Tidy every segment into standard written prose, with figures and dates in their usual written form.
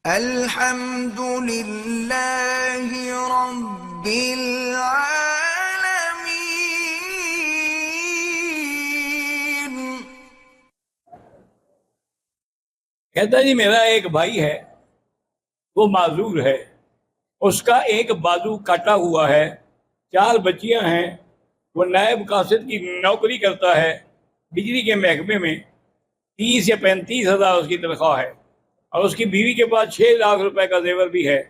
الحمد للہ رب العالمین۔ کہتا جی میرا ایک بھائی ہے، وہ معذور ہے، اس کا ایک بازو کٹا ہوا ہے، 4 بچیاں ہیں، وہ نائب قاصد کی نوکری کرتا ہے بجلی کے محکمے میں، 30 یا 35 ہزار اس کی تنخواہ ہے، اور اس کی بیوی کے پاس 6 لاکھ روپے کا زیور بھی ہے۔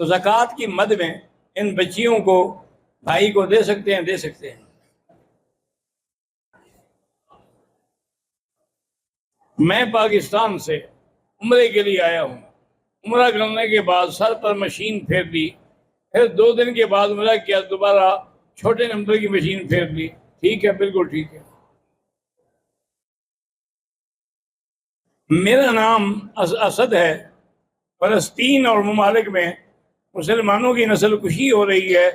تو زکوٰۃ کی مد میں ان بچیوں کو بھائی کو دے سکتے ہیں؟ دے سکتے ہیں۔ میں پاکستان سے عمرے کے لیے آیا ہوں، عمرہ کرنے کے بعد سر پر مشین پھیر دی، پھر 2 دن کے بعد عمرہ کیا، دوبارہ چھوٹے نمبر کی مشین پھیر دی۔ ٹھیک ہے، بالکل ٹھیک ہے۔ میرا نام اسد ہے۔ فلسطین اور ممالک میں مسلمانوں کی نسل کشی ہو رہی ہے،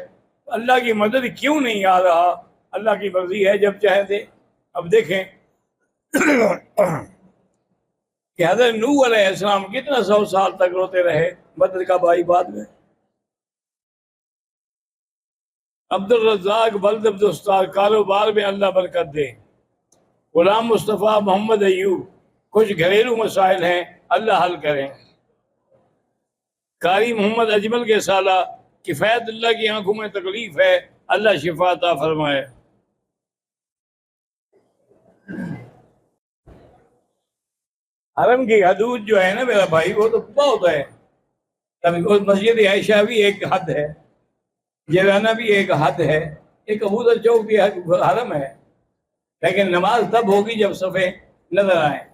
اللہ کی مدد کیوں نہیں آ رہا؟ اللہ کی مرضی ہے، جب چاہے دے۔ اب دیکھیں کہ حضرت نوح علیہ السلام کتنا 100 سال تک روتے رہے، مدد کا بھائی بعد میں۔ عبد الرزاق بلد عبدالستار، کاروبار میں اللہ برکت دے۔ غلام مصطفیٰ محمد ایوب، کچھ گھریلو مسائل ہیں، اللہ حل کریں۔ قاری محمد اجمل کے سالہ، کفایت اللہ کی آنکھوں میں تکلیف ہے، اللہ شفا عطا فرمائے۔ حرم کی حدود جو ہے نا میرا بھائی، وہ تو بہت ہے۔ مسجد عائشہ بھی ایک حد ہے، جیلانہ بھی ایک حد ہے، ایک ابوذر چوک بھی حرم ہے، لیکن نماز تب ہوگی جب صفیں نظر آئیں۔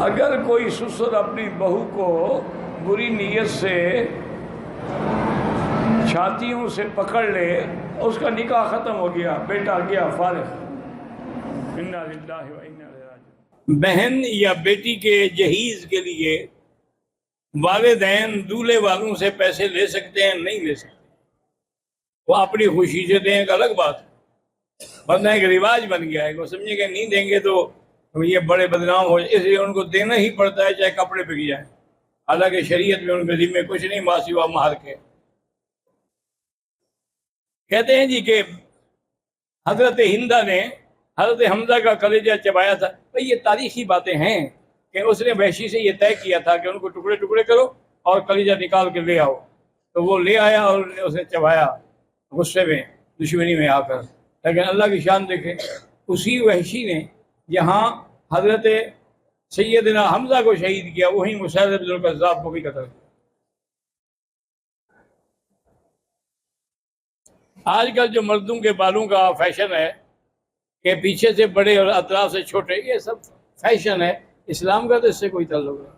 اگر کوئی سسر اپنی بہو کو بری نیت سے چھاتیوں سے پکڑ لے، اس کا نکاح ختم ہو گیا، بیٹا گیا فارغ۔ انا للہ و انا الیہ راجعون۔ بہن یا بیٹی کے جہیز کے لیے والدین دولہے والوں سے پیسے لے سکتے ہیں؟ نہیں لے سکتے، وہ اپنی خوشی سے دیں، ایک الگ بات ہے، ورنہ ایک رواج بن گیا ہے، وہ سمجھے کہ نہیں دیں گے تو یہ بڑے بدنام ہو جائے، اس لیے ان کو دینا ہی پڑتا ہے چاہے کپڑے بک جائیں، حالانکہ شریعت میں ان کے ذمہ کچھ نہیں ماں سوا مہر کے۔ کہتے ہیں جی کہ حضرت ہندہ نے حضرت حمزہ کا کلیجہ چبایا تھا۔ بھئی یہ تاریخی باتیں ہیں کہ اس نے وحشی سے یہ طے کیا تھا کہ ان کو ٹکڑے ٹکڑے کرو اور کلیجہ نکال کے لے آؤ، تو وہ لے آیا اور اسے چبایا غصے میں، دشمنی میں آ کر۔ لیکن اللہ کی شان دیکھیں، اسی وحشی نے جہاں حضرت سیدنا حمزہ کو شہید کیا، وہیں مسیلمہ بن الکذاب کو بھی قتل کیا۔ آج کل جو مردوں کے بالوں کا فیشن ہے کہ پیچھے سے بڑے اور اطراف سے چھوٹے، یہ سب فیشن ہے، اسلام کا تو اس سے کوئی تعلق نہیں۔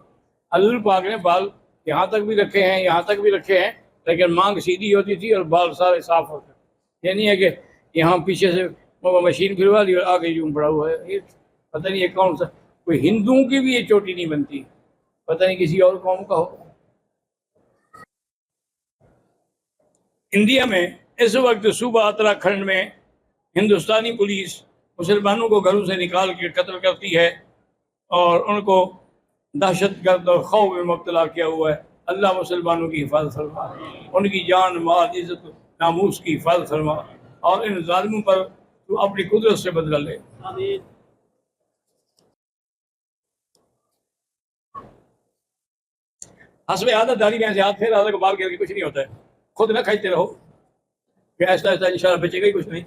حضور پاک نے بال یہاں تک بھی رکھے ہیں، یہاں تک بھی رکھے ہیں، لیکن مانگ سیدھی ہوتی تھی اور بال سارے صاف ہوتے تھے۔ یہ نہیں ہے کہ یہاں پیچھے سے مشین پھروا دی اور آگے یوں پڑا ہوا ہے۔ یہ پتہ نہیں یہ کون سا، کوئی ہندوؤں کی بھی یہ چوٹی نہیں بنتی، پتہ نہیں کسی اور قوم کا ہو۔ انڈیا میں اس وقت صوبہ اتراکھنڈ میں ہندوستانی پولیس مسلمانوں کو گھروں سے نکال کے قتل کرتی ہے اور ان کو دہشت گرد اور خوف میں مبتلا کیا ہوا ہے۔ اللہ مسلمانوں کی حفاظت فرما، ان کی جان مال عزت ناموس کی حفاظت فرما، اور ان ظالموں پر تو اپنی قدرت سے بدلہ لے۔ آمین۔ حسب عادت داری میں سے ہاتھ پھیر آدھا کو بال کر کے کچھ نہیں ہوتا ہے، خود نہ کھینچتے رہو کہ ایسا ایسا انشاءاللہ بچے گا ہی کچھ نہیں۔